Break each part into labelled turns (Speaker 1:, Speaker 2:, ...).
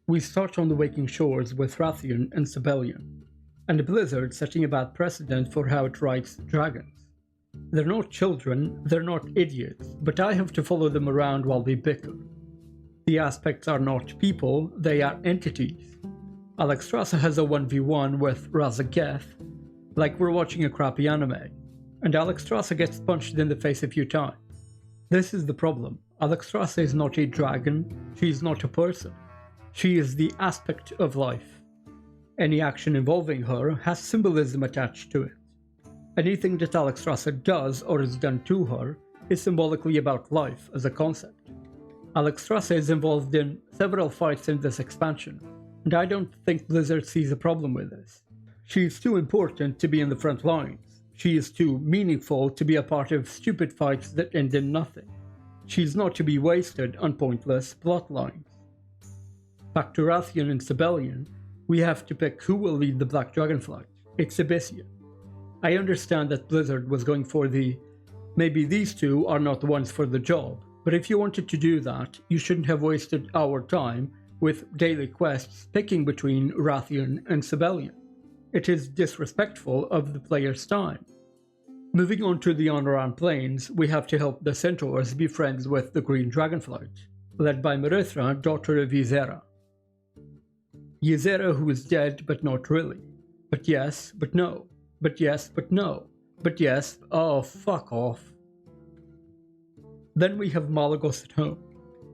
Speaker 1: We start on the waking shores with Rathian and Sibelian, and Blizzard setting a bad precedent for how it writes dragons. They're not children, they're not idiots, but I have to follow them around while they bicker. The aspects are not people, they are entities. Alexstrasza has a 1v1 with Razageth, like we're watching a crappy anime, and Alexstrasza gets punched in the face a few times. This is the problem. Alexstrasza is not a dragon, she is not a person. She is the aspect of life. Any action involving her has symbolism attached to it. Anything that Alexstrasza does or is done to her is symbolically about life as a concept. Alexstrasza is involved in several fights in this expansion, and I don't think Blizzard sees a problem with this. She is too important to be in the front lines. She is too meaningful to be a part of stupid fights that end in nothing. She is not to be wasted on pointless plot lines. Back to Rathian and Sibelian, we have to pick who will lead the Black Dragonflight. It's Abyssian. I understand that Blizzard was going for the maybe these two are not the ones for the job, but if you wanted to do that, you shouldn't have wasted our time with daily quests picking between Rathian and Sibelian. It is disrespectful of the player's time. Moving on to the Honoran Plains, we have to help the Centaurs be friends with the Green Dragonflight, led by Merithra, daughter of Ysera. Ysera who is dead but not really. But yes, but no. But yes, but no. But yes, oh fuck off. Then we have Malagos at home.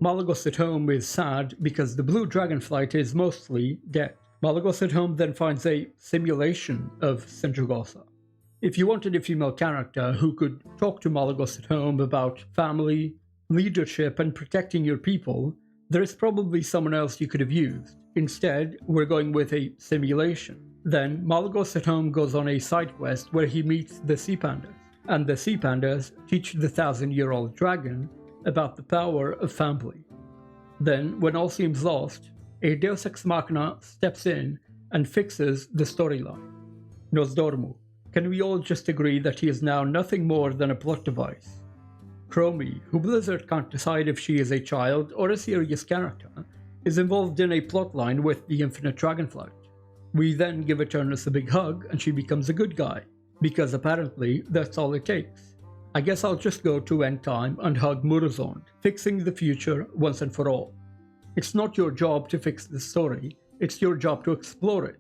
Speaker 1: Malagos at home is sad because the Blue Dragonflight is mostly dead. Malagos at home then finds a simulation of Sindragosa. If you wanted a female character who could talk to Malagos at home about family, leadership, and protecting your people, there is probably someone else you could have used. Instead, we're going with a simulation. Then, Malagos at home goes on a side quest where he meets the Sea Pandas, and the Sea Pandas teach the 1,000-year-old dragon about the power of family. Then, when all seems lost, a Deus Ex Machina steps in and fixes the storyline. Nosdormu. Can we all just agree that he is now nothing more than a plot device? Chromie, who Blizzard can't decide if she is a child or a serious character, is involved in a plotline with the Infinite Dragonflight. We then give Eternus a big hug and she becomes a good guy, because apparently that's all it takes. I guess I'll just go to End Time and hug Murozond, fixing the future once and for all. It's not your job to fix the story, it's your job to explore it.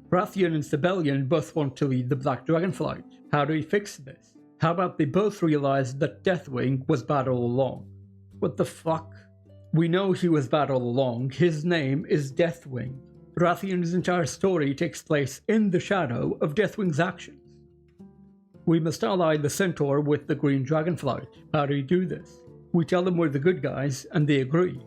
Speaker 1: Rathian and Sibelian both want to lead the Black Dragonflight. How do we fix this? How about they both realize that Deathwing was bad all along? What the fuck? We know he was bad all along, his name is Deathwing. Rathian's entire story takes place in the shadow of Deathwing's actions. We must ally the Centaur with the Green Dragonflight. How do we do this? We tell them we're the good guys and they agree.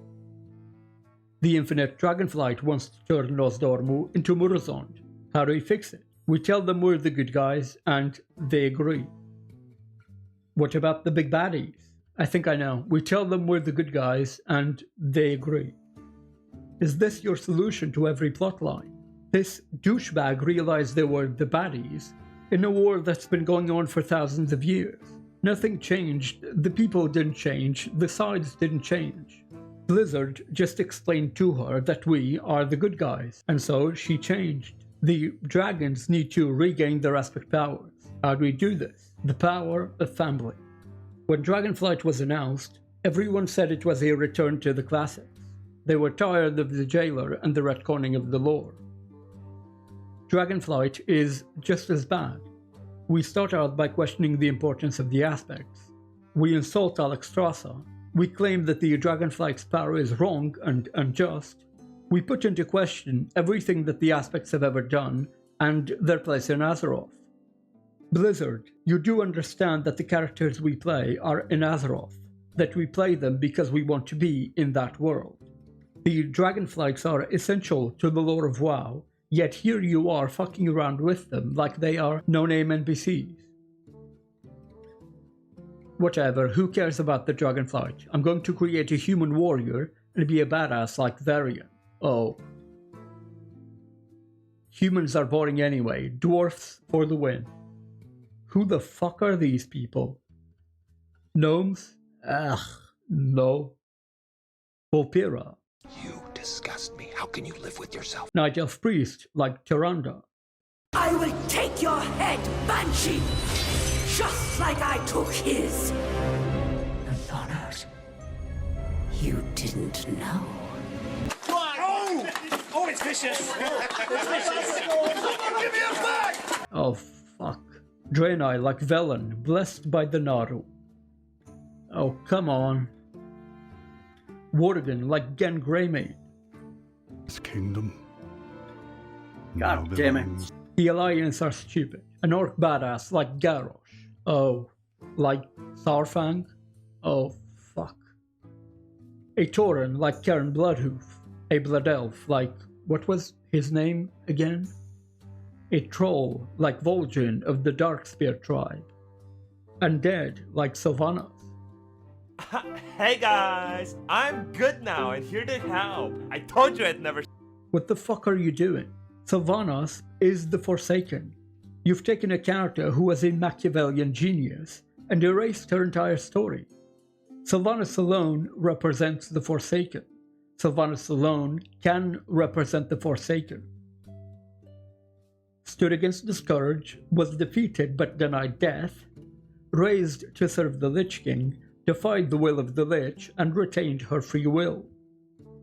Speaker 1: The Infinite Dragonflight wants to turn Nosdormu into Murozond. How do we fix it? We tell them we're the good guys and they agree. What about the big baddies? I think I know. We tell them we're the good guys and they agree. Is this your solution to every plotline? This douchebag realized they were the baddies in a war that's been going on for thousands of years. Nothing changed, the people didn't change, the sides didn't change. Blizzard just explained to her that we are the good guys, and so she changed. The dragons need to regain their aspect powers. How do we do this? The power of family. When Dragonflight was announced, everyone said it was a return to the classics. They were tired of the jailer and the retconning of the lore. Dragonflight is just as bad. We start out by questioning the importance of the aspects. We insult Alexstrasza. We claim that the Dragonflight's power is wrong and unjust. We put into question everything that the aspects have ever done and their place in Azeroth. Blizzard, you do understand that the characters we play are in Azeroth, that we play them because we want to be in that world. The Dragonflights are essential to the lore of WoW, yet here you are fucking around with them like they are no-name NPCs. Whatever, who cares about the Dragonflight? I'm going to create a human warrior and be a badass like Varian. Oh. Humans are boring anyway, dwarfs for the win. Who the fuck are these people? Gnomes? Ugh, no. Volpira.
Speaker 2: You disgust me. How can you live with yourself?
Speaker 1: Night Elf Priest, like Tyrande.
Speaker 3: I will take your head, Banshee! Just like I took his. And Thanos, you didn't know.
Speaker 4: Oh, it's vicious! It's vicious! Give me a back!
Speaker 1: Oh, fuck. Draenei, like Velen, blessed by the Naru. Oh, come on. Worgen, like Gen Greymane.
Speaker 5: This kingdom.
Speaker 1: God
Speaker 5: now
Speaker 1: damn it.
Speaker 5: belongs-
Speaker 1: The Alliance are stupid. An orc badass like Garrosh. Oh, like Saurfang? Oh, fuck. A Tauren like Karen Bloodhoof. A Blood Elf like, what was his name again? A Troll like Vol'jin of the Darkspear tribe. Undead like Sylvanas.
Speaker 6: Hey guys, I'm good now and here to help. I told you I'd never.
Speaker 1: What the fuck are you doing? Sylvanas is the Forsaken. You've taken a character who was a Machiavellian genius and erased her entire story. Sylvanas alone represents the Forsaken. Sylvanas alone can represent the Forsaken. Stood against the Scourge, was defeated but denied death, raised to serve the Lich King, defied the will of the Lich, and retained her free will.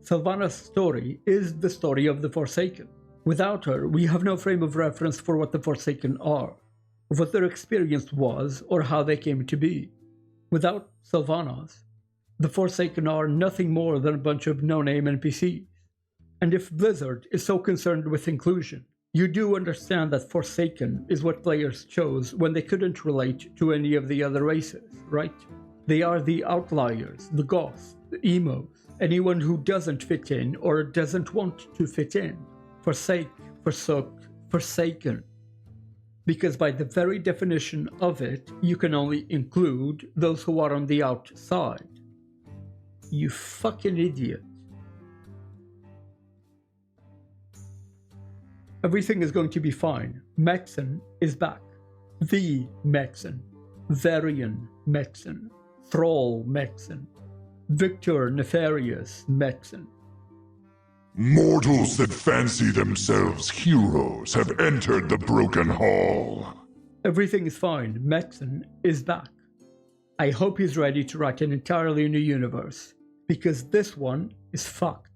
Speaker 1: Sylvanas' story is the story of the Forsaken. Without her, we have no frame of reference for what the Forsaken are, what their experience was, or how they came to be. Without Sylvanas, the Forsaken are nothing more than a bunch of no-name NPCs. And if Blizzard is so concerned with inclusion, you do understand that Forsaken is what players chose when they couldn't relate to any of the other races, right? They are the outliers, the goths, the emos, anyone who doesn't fit in or doesn't want to fit in. Forsake, forsook, forsaken. Because by the very definition of it, you can only include those who are on the outside. You fucking idiot. Everything is going to be fine. Mexen is back. The Mexen. Varian Mexen. Thrall Mexen. Victor Nefarious Mexen.
Speaker 7: Mortals that fancy themselves heroes have entered the Broken Hall.
Speaker 1: Everything is fine. Mexen is back. I hope he's ready to write an entirely new universe, because this one is fucked.